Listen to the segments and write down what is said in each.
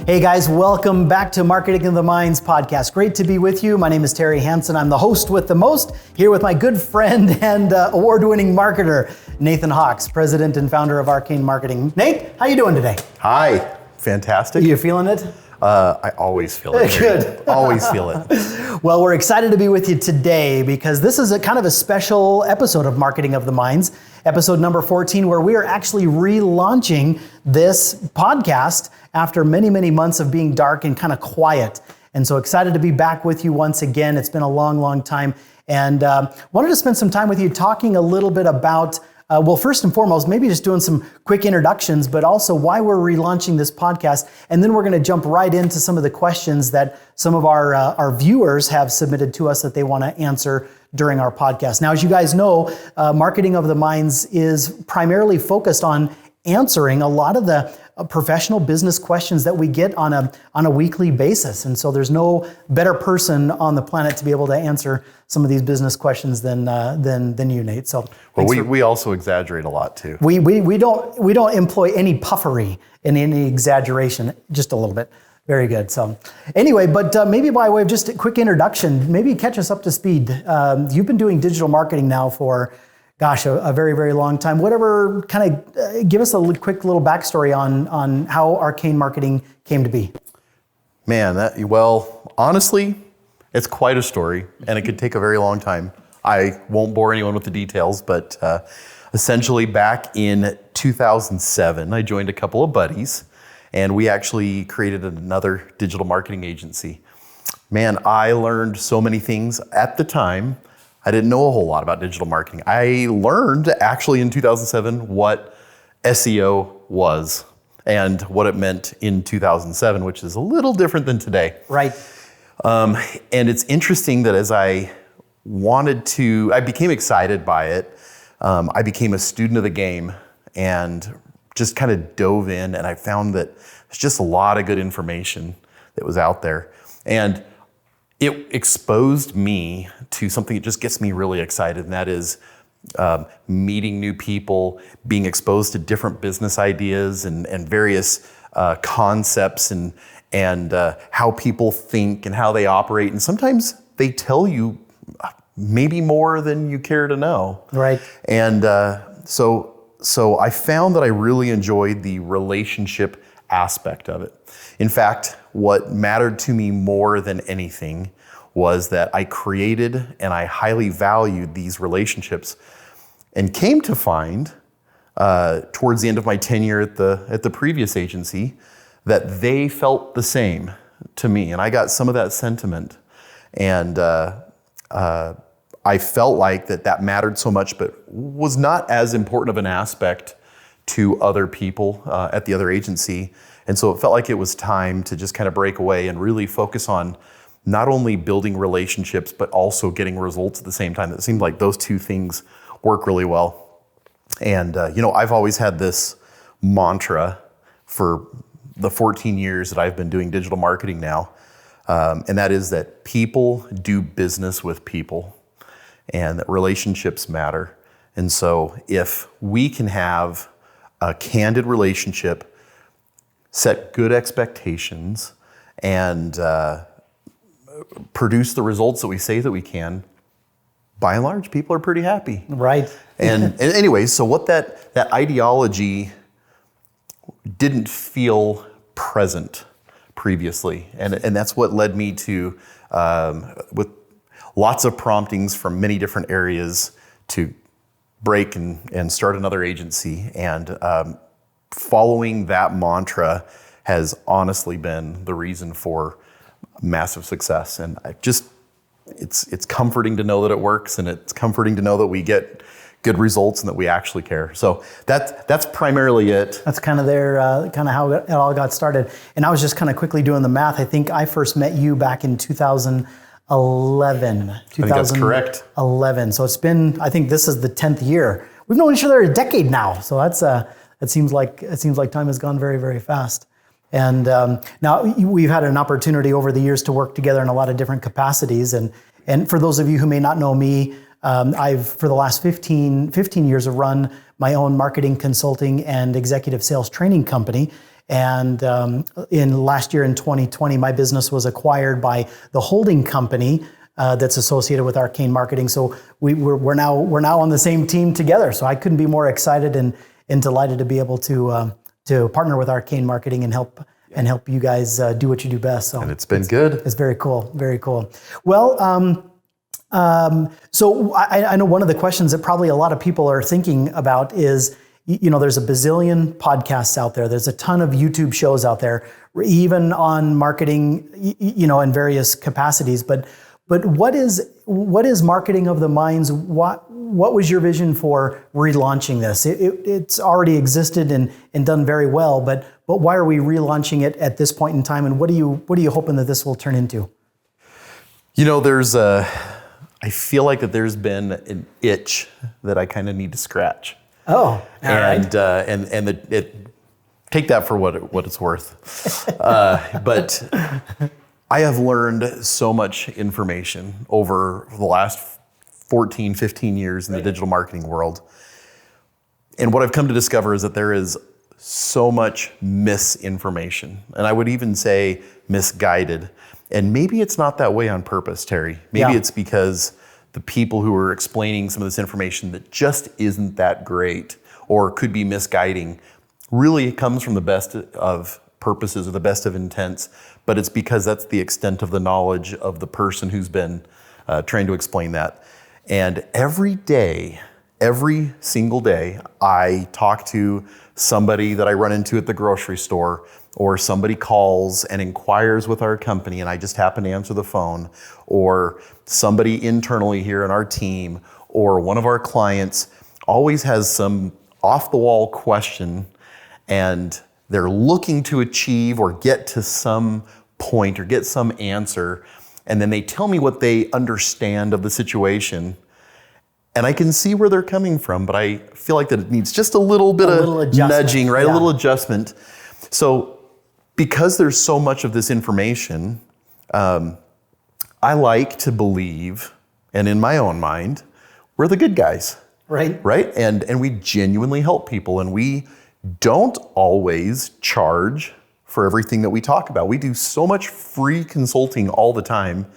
Hey guys, welcome back to Marketing of the Minds podcast. Great to be with you. My name is Terry Hansen. I'm the host with the most, here with my good friend and award-winning marketer, Nathan Hawks, president and founder of Arcane Marketing. Nate, how you doing today? Hi, fantastic. You feeling it? I always feel it. Good. Always feel it. Well, we're excited to be with you today because this is a kind of a special episode of Marketing of the Minds, episode number 14, where we are actually relaunching this podcast after many, many months of being dark and kind of quiet. And so excited to be back with you once again. It's been a long, long time. And wanted to spend some time with you talking a little bit about well, first and foremost, maybe just doing some quick introductions, but also why we're relaunching this podcast. And then we're going to jump right into some of the questions that some of our viewers have submitted to us that they want to answer during our podcast. Now, as you guys know, Marketing of the Minds is primarily focused on answering a lot of the professional business questions that we get on a weekly basis. And so there's no better person on the planet to be able to answer some of these business questions than you, Nate. So well, we also exaggerate a lot too. We don't employ any puffery and any exaggeration, just a little bit. Very good. So anyway, but maybe by way of just a quick introduction, maybe catch us up to speed. You've been doing digital marketing now for a very, very long time. Whatever, kind of give us a quick little backstory on how Arcane Marketing came to be. Man, honestly, it's quite a story, and it could take a very long time. I won't bore anyone with the details, but essentially back in 2007, I joined a couple of buddies, and we actually created another digital marketing agency. Man, I learned so many things at the time. I didn't know a whole lot about digital marketing. I learned actually in 2007 what SEO was and what it meant in 2007, which is a little different than today. Right. And it's interesting that as I became excited by it. I became a student of the game and just kind of dove in, and I found that there's just a lot of good information that was out there. And it exposed me to something that just gets me really excited, and that is meeting new people, being exposed to different business ideas and various concepts and how people think and how they operate. And sometimes they tell you maybe more than you care to know. Right. And so I found that I really enjoyed the relationship aspect of it. In fact, what mattered to me more than anything was that I created and I highly valued these relationships, and came to find towards the end of my tenure at the previous agency that they felt the same to me, and I got some of that sentiment, and I felt like that mattered so much, but was not as important of an aspect to other people at the other agency. And so it felt like it was time to just kind of break away and really focus on not only building relationships, but also getting results at the same time. It seemed like those two things work really well. And I've always had this mantra for the 14 years that I've been doing digital marketing now. And that is that people do business with people, and that relationships matter. And so if we can have a candid relationship, set good expectations, and produce the results that we say that we can, by and large, people are pretty happy. Right. And anyway, so what that ideology didn't feel present previously. And that's what led me to, with lots of promptings from many different areas, to break and start another agency. And following that mantra has honestly been the reason for massive success. And it's comforting to know that it works, and it's comforting to know that we get good results and that we actually care. So that's primarily it. That's kind of how it all got started. And I was just kind of quickly doing the math. I think I first met you back in 2011. I think that's correct. 11. So it's been, I think this is the 10th year. We've known each other a decade now. So it seems like time has gone very, very fast. And now we've had an opportunity over the years to work together in a lot of different capacities. And for those of you who may not know me, I've, for the last 15 years, have run my own marketing consulting and executive sales training company. And in last year in 2020, my business was acquired by the holding company that's associated with Arcane Marketing. So we're now on the same team together. So I couldn't be more excited and delighted to be able to partner with Arcane Marketing and help you guys do what you do best. So and it's been good. It's very cool, very cool. Well, so I know one of the questions that probably a lot of people are thinking about is, there's a bazillion podcasts out there. There's a ton of YouTube shows out there, even on marketing, in various capacities. But what is Marketing of the Minds? What was your vision for relaunching this? It's already existed and done very well, but why are we relaunching it at this point in time? And what are you hoping that this will turn into? I feel like that there's been an itch that I kind of need to scratch. Oh, and take that for what it's worth. But I have learned so much information over the last 14, 15 years in the digital marketing world. And what I've come to discover is that there is so much misinformation, and I would even say misguided. And maybe it's not that way on purpose, Terry. Maybe it's because the people who are explaining some of this information that just isn't that great or could be misguiding really comes from the best of purposes or the best of intents, but it's because that's the extent of the knowledge of the person who's been trying to explain that. And every single day, I talk to somebody that I run into at the grocery store, or somebody calls and inquires with our company and I just happen to answer the phone, or somebody internally here in our team, or one of our clients always has some off-the-wall question and they're looking to achieve or get to some point or get some answer, and then they tell me what they understand of the situation. And I can see where they're coming from, but I feel like that it needs just a little bit of nudging, right? Yeah. A little adjustment. So because there's so much of this information, I like to believe, and in my own mind, we're the good guys. Right. Right? And we genuinely help people, and we don't always charge for everything that we talk about. We do so much free consulting all the time,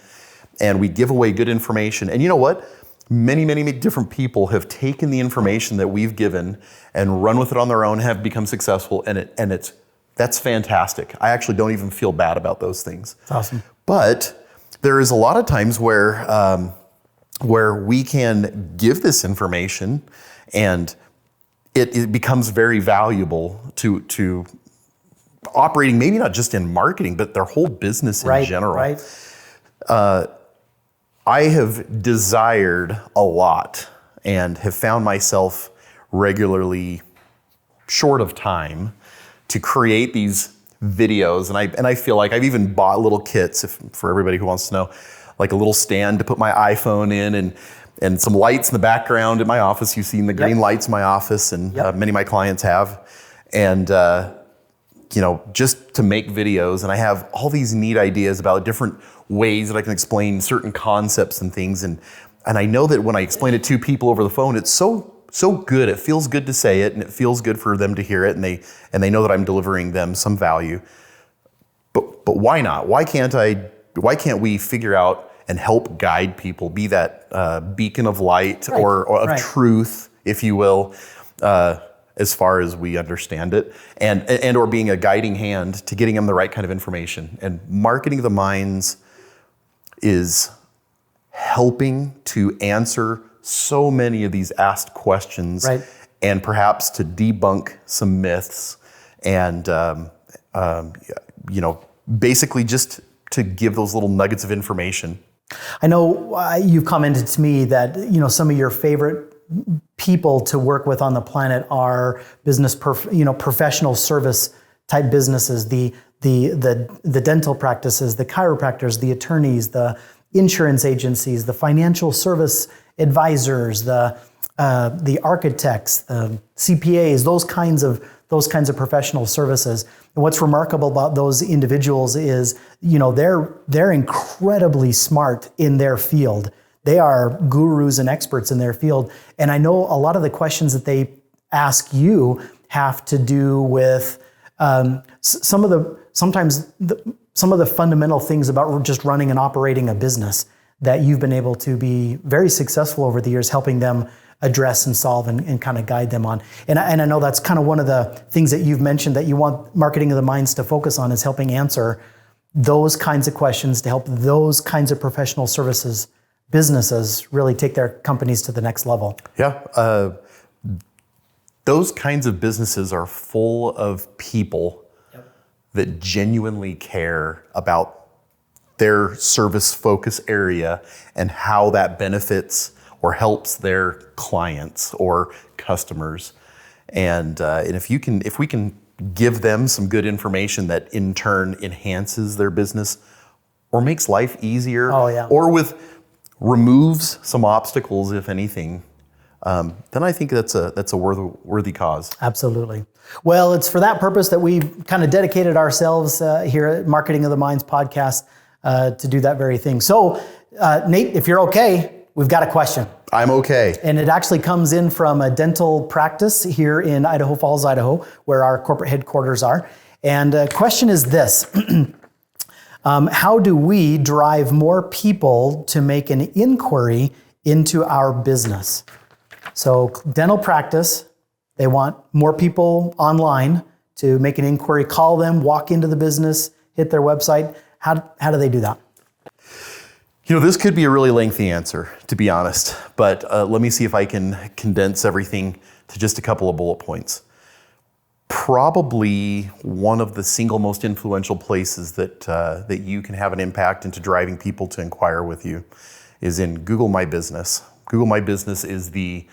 and we give away good information. And you know what? Many, many different people have taken the information that we've given and run with it on their own, have become successful, and that's fantastic. I actually don't even feel bad about those things. That's awesome. But there is a lot of times where we can give this information and it becomes very valuable to operating, maybe not just in marketing, but their whole business in general. Right. I have desired a lot and have found myself regularly short of time to create these videos. And I feel like I've even bought little kits, for everybody who wants to know, like a little stand to put my iPhone in and some lights in the background at my office. You've seen the green lights in my office, and many of my clients have. And just to make videos. And I have all these neat ideas about different ways that I can explain certain concepts and things. And I know that when I explain it to people over the phone, it's so good. It feels good to say it, and it feels good for them to hear it, and they know that I'm delivering them some value. But why not? Why can't we figure out and help guide people, be that beacon of light or of truth, if you will, as far as we understand it, and or being a guiding hand to getting them the right kind of information. And Marketing of the Minds is helping to answer so many of these asked questions, and perhaps to debunk some myths, and basically just to give those little nuggets of information. I know you've commented to me that some of your favorite people to work with on the planet are professional service type businesses, the dental practices, the chiropractors, the attorneys, the insurance agencies, the financial service advisors, the architects, the CPAs, those kinds of professional services. And what's remarkable about those individuals is, they're incredibly smart in their field. They are gurus and experts in their field. And I know a lot of the questions that they ask you have to do with some of the fundamental things about just running and operating a business that you've been able to be very successful over the years, helping them address and solve and kind of guide them on. And I know that's kind of one of the things that you've mentioned that you want Marketing of the Minds to focus on, is helping answer those kinds of questions, to help those kinds of professional services businesses really take their companies to the next level. Yeah. Those kinds of businesses are full of people that genuinely care about their service focus area and how that benefits or helps their clients or customers. And if we can give them some good information that in turn enhances their business or makes life easier, or removes some obstacles, if anything, then I think that's a worthy cause. Absolutely. Well, it's for that purpose that we've kind of dedicated ourselves here at Marketing of the Minds podcast to do that very thing. So, Nate, if you're okay, we've got a question. I'm okay. And it actually comes in from a dental practice here in Idaho Falls, Idaho, where our corporate headquarters are. And the question is this. How do we drive more people to make an inquiry into our business? So dental practice, they want more people online to make an inquiry, call them, walk into the business, hit their website. How do they do that? This could be a really lengthy answer, to be honest, but let me see if I can condense everything to just a couple of bullet points. Probably one of the single most influential places that you can have an impact into driving people to inquire with you is in Google My Business. Google My Business is the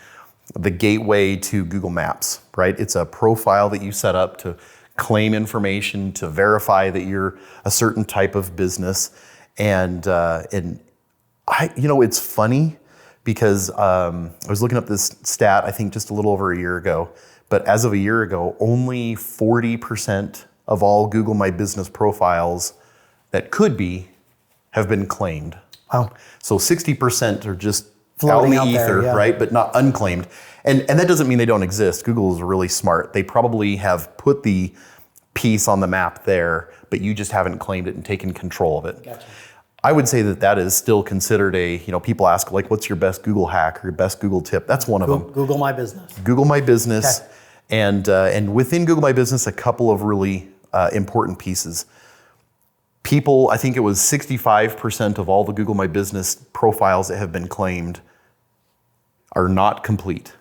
gateway to Google Maps, right? It's a profile that you set up to claim information, to verify that you're a certain type of business. And it's funny because I was looking up this stat, I think just a little over a year ago, but as of a year ago, only 40% of all Google My Business profiles that could be have been claimed. Wow. So 60% are just floating out in the out ether, there, right? But not unclaimed. And that doesn't mean they don't exist. Google is really smart. They probably have put the piece on the map there, but you just haven't claimed it and taken control of it. Gotcha. I would say that is still considered people ask, like, what's your best Google hack or your best Google tip? That's one of them. Google My Business. Google My Business. Okay. And within Google My Business, a couple of really important pieces. I think it was 65% of all the Google My Business profiles that have been claimed are not complete.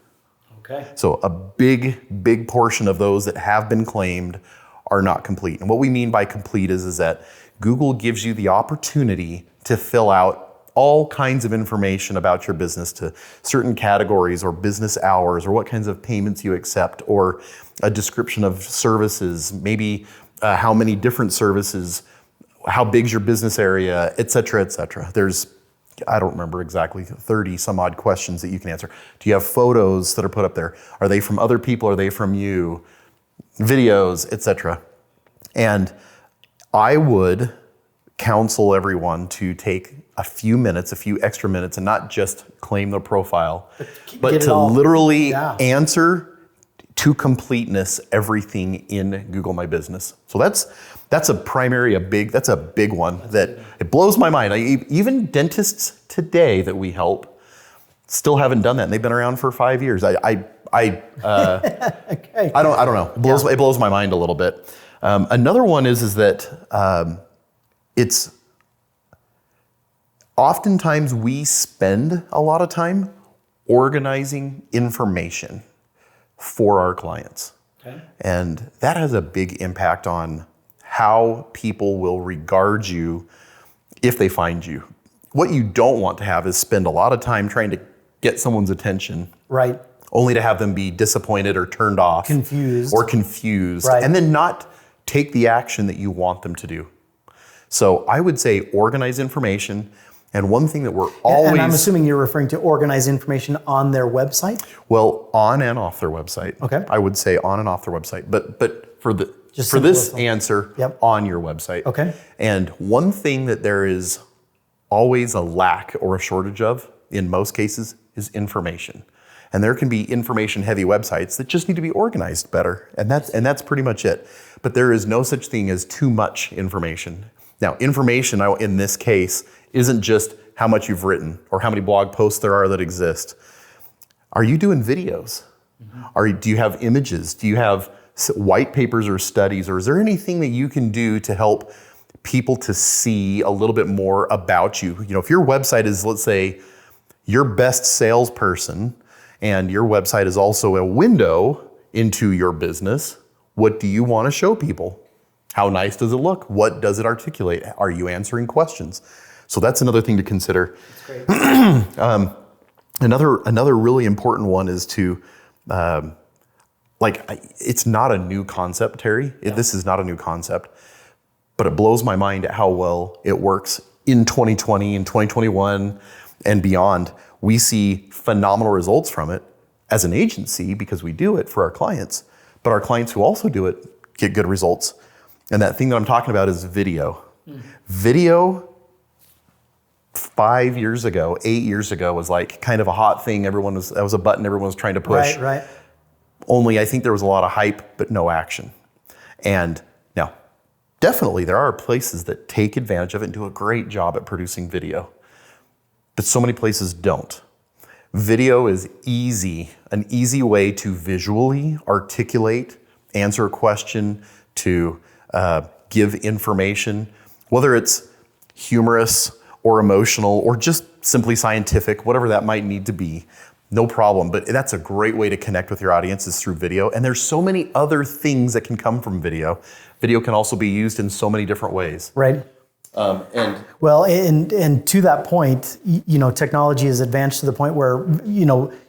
Okay. So a big portion of those that have been claimed are not complete. And what we mean by complete is that Google gives you the opportunity to fill out all kinds of information about your business, to certain categories or business hours or what kinds of payments you accept, or a description of services, maybe how many different services, how big's your business area, et cetera, et cetera. There's, I don't remember exactly, 30 some odd questions that you can answer. Do you have photos that are put up there? Are they from other people? Are they from you? Videos, et cetera. And I would counsel everyone to take a few extra minutes, and not just claim the profile, but to literally answer to completeness everything in Google My Business. So that's a big one that it blows my mind. Even dentists today that we help still haven't done that, and they've been around for 5 years. Okay. I don't know. It blows my mind a little bit. Another one is that it's oftentimes we spend a lot of time organizing information for our clients. Okay. And that has a big impact on how people will regard you if they find you. What you don't want to have is spend a lot of time trying to get someone's attention. Right. Only to have them be disappointed or turned off. Confused. Right. And then not take the action that you want them to do. So I would say organize information. And one thing that we're always... And I'm assuming you're referring to organize information on their website? Well, on and off their website. Okay. I would say on and off their website. But for this answer, on your website. Okay. And one thing that there is always a lack or a shortage of, in most cases, is information. And there can be information-heavy websites that just need to be organized better. And that's pretty much it. But there is no such thing as too much information. Now, information in this case isn't just how much you've written or how many blog posts there are that exist. Are you doing videos? Do you have images? Do you have white papers or studies? Or is there anything that you can do to help people to see a little bit more about you? You know, if your website is, let's say, your best salesperson, and your website is also a window into your business, what do you want to show people? How nice does it look? What does it articulate? Are you answering questions? So that's another thing to consider. That's great. Another really important one is to, it's not a new concept, Terry. This is not a new concept, but it blows my mind at how well it works in 2020 and 2021 and beyond. We see phenomenal results from it as an agency because we do it for our clients, but our clients who also do it get good results. And that thing that I'm talking about is video. Video 5 years ago, 8 years ago was like kind of a hot thing. That was a button everyone was trying to push. Right. Only I think there was a lot of hype, but no action. And now, definitely there are places that take advantage of it and do a great job at producing video, but so many places don't. Video is an easy way to visually articulate, answer a question, to give information, whether it's humorous or emotional or just simply scientific, whatever that might need to be, no problem. But that's a great way to connect with your audience is through video. And there's so many other things that can come from video. Video can also be used in so many different ways. Right. And to that point, technology has advanced to the point where,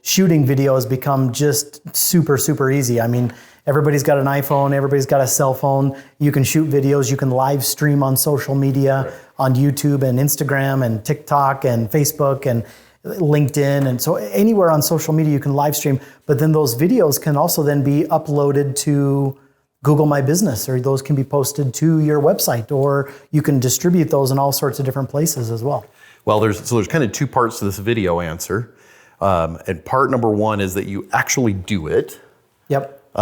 shooting video has become just super, super easy. I mean, everybody's got an iPhone, everybody's got a cell phone. You can shoot videos, you can live stream on social media, on YouTube and Instagram and TikTok and Facebook and LinkedIn. And so anywhere on social media you can live stream, but then those videos can also then be uploaded to Google My Business, or those can be posted to your website, or you can distribute those in all sorts of different places as well. Well, there's kind of two parts to this video answer. And part number one is that you actually do it. Yep.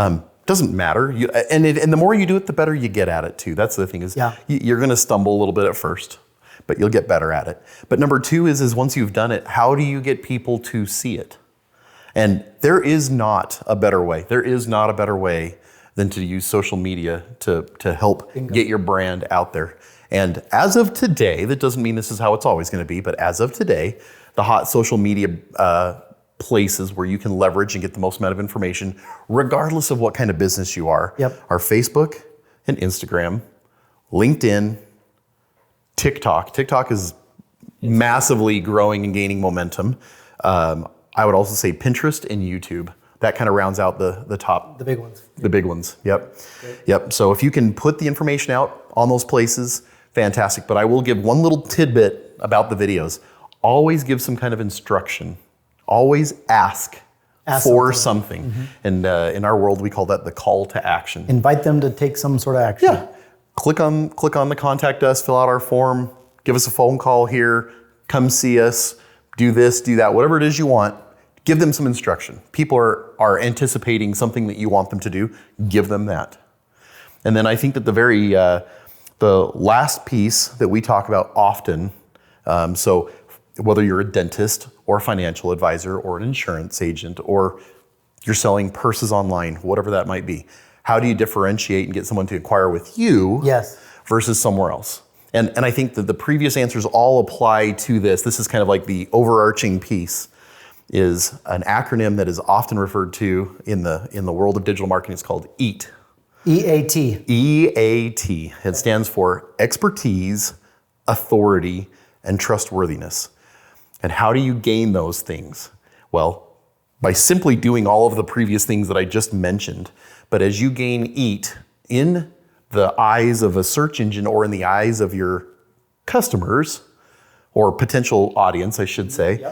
Doesn't matter. And the more you do it, the better you get at it too. That's the thing is you're going to stumble a little bit at first, but you'll get better at it. But number two is once you've done it, how do you get people to see it? And there is not a better way. There is not a better way than to use social media to help get your brand out there. And as of today, that doesn't mean this is how it's always going to be, but as of today, the hot social media places where you can leverage and get the most amount of information, regardless of what kind of business you are, are Facebook and Instagram, LinkedIn, TikTok. TikTok is massively growing and gaining momentum. I would also say Pinterest and YouTube. That kind of rounds out the top. The big ones. The big ones, yep. Yep, so if you can put the information out on those places, fantastic. But I will give one little tidbit about the videos. Always give some kind of instruction. Always ask for something. Mm-hmm. And in our world, we call that the call to action. Invite them to take some sort of action. Yeah, click on the contact us, fill out our form, give us a phone call here, come see us, do this, do that, whatever it is you want. Give them some instruction. People are anticipating something that you want them to do. Give them that. And then I think that the last piece that we talk about often, so whether you're a dentist or a financial advisor or an insurance agent or you're selling purses online, whatever that might be, how do you differentiate and get someone to inquire with you versus somewhere else? And I think that the previous answers all apply to this. This is kind of like the overarching piece. Is an acronym that is often referred to in the world of digital marketing. It's called EAT. EAT. EAT. It stands for expertise, authority, and trustworthiness. And how do you gain those things? Well, by simply doing all of the previous things that I just mentioned. But as you gain EAT in the eyes of a search engine or in the eyes of your customers or potential audience, I should say,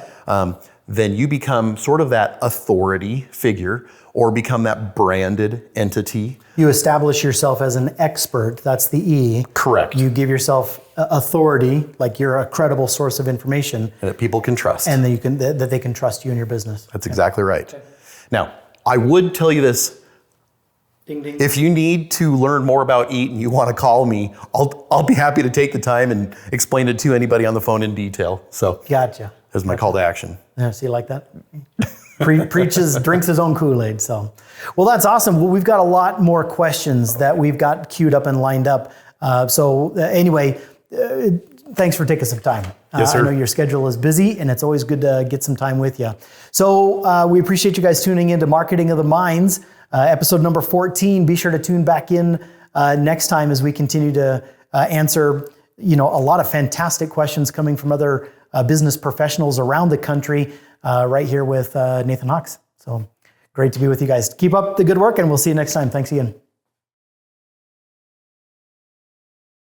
then you become sort of that authority figure or become that branded entity. You establish yourself as an expert. That's the E. Correct. You give yourself authority, like you're a credible source of information. And that people can trust. And that they can trust you in your business. That's exactly right. Okay. Now, I would tell you this. Ding, ding. If you need to learn more about EAT and you want to call me, I'll be happy to take the time and explain it to anybody on the phone in detail. So gotcha. That's my call to action. Yeah, see, like that? Drinks his own Kool-Aid. So, well, that's awesome. Well, we've got a lot more questions that we've got queued up and lined up. Anyway, thanks for taking some time. Yes, sir. I know your schedule is busy, and it's always good to get some time with you. So we appreciate you guys tuning in to Marketing of the Minds, episode number 14. Be sure to tune back in next time as we continue to answer, a lot of fantastic questions coming from other business professionals around the country, right here with Nathan Hawks. So great to be with you guys. Keep up the good work, and we'll see you next time. Thanks, Ian.